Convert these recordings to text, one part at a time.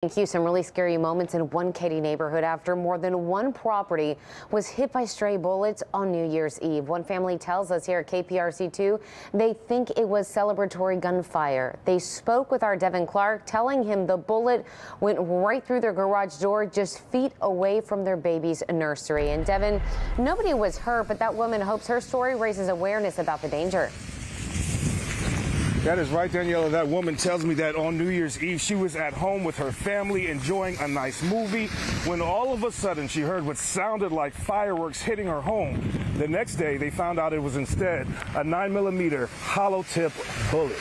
Thank you. Some really scary moments in one Katy neighborhood after more than one property was hit by stray bullets on New Year's Eve. One family tells us here at KPRC2 they think it was celebratory gunfire. They spoke with our Devin Clark, telling him the bullet went right through their garage door just feet away from their baby's nursery. And Devin, nobody was hurt, but that woman hopes her story raises awareness about the danger. That is right, Daniela. That woman tells me that on New Year's Eve, she was at home with her family enjoying a nice movie when all of a sudden she heard what sounded like fireworks hitting her home. The next day, they found out it was instead a 9mm hollow tip bullet.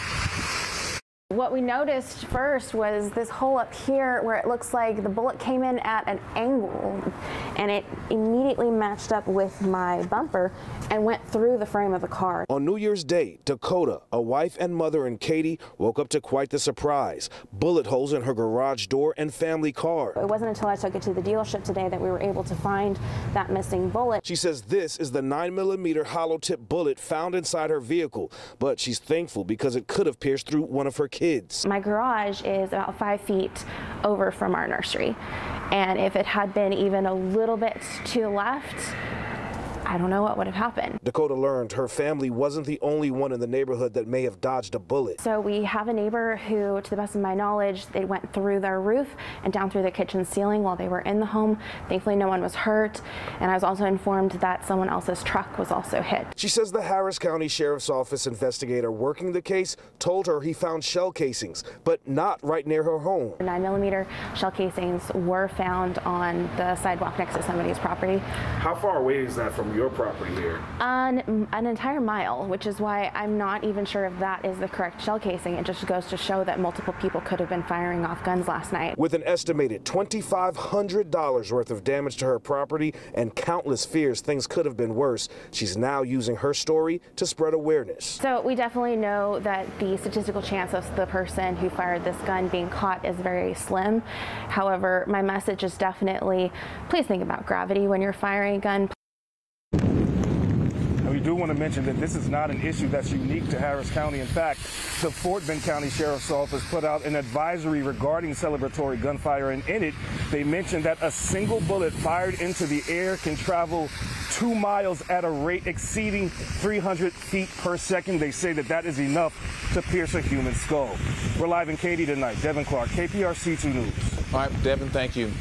What we noticed first was this hole up here where it looks like the bullet came in at an angle, and it immediately matched up with my bumper and went through the frame of the car. On New Year's Day, Dakota, a wife and mother in Katy, woke up to quite the surprise. Bullet holes in her garage door and family car. It wasn't until I took it to the dealership today that we were able to find that missing bullet. She says this is the 9mm hollow tip bullet found inside her vehicle, but she's thankful because it could have pierced through one of her kids. My garage is about 5 feet over from our nursery, and if it had been even a little bit to the left, I don't know what would have happened. Dakota learned her family wasn't the only one in the neighborhood that may have dodged a bullet. So we have a neighbor who, to the best of my knowledge, they went through their roof and down through the kitchen ceiling while they were in the home. Thankfully, no one was hurt. And I was also informed that someone else's truck was also hit. She says the Harris County Sheriff's Office investigator working the case told her he found shell casings, but not right near her home. 9mm shell casings were found on the sidewalk next to somebody's property. How far away is that from your property here? An entire mile, which is why I'm not even sure if that is the correct shell casing. It just goes to show that multiple people could have been firing off guns last night. With an estimated $2,500 worth of damage to her property and countless fears things could have been worse, she's now using her story to spread awareness. So we definitely know that the statistical chance of the person who fired this gun being caught is very slim. However, my message is definitely, please think about gravity when you're firing a gun. We do want to mention that this is not an issue that's unique to Harris County. In fact, the Fort Bend County Sheriff's Office put out an advisory regarding celebratory gunfire, and in it, they mentioned that a single bullet fired into the air can travel 2 miles at a rate exceeding 300 feet per second. They say that that is enough to pierce a human skull. We're live in Katy tonight. Devin Clark, KPRC2 News. All right, Devin, thank you.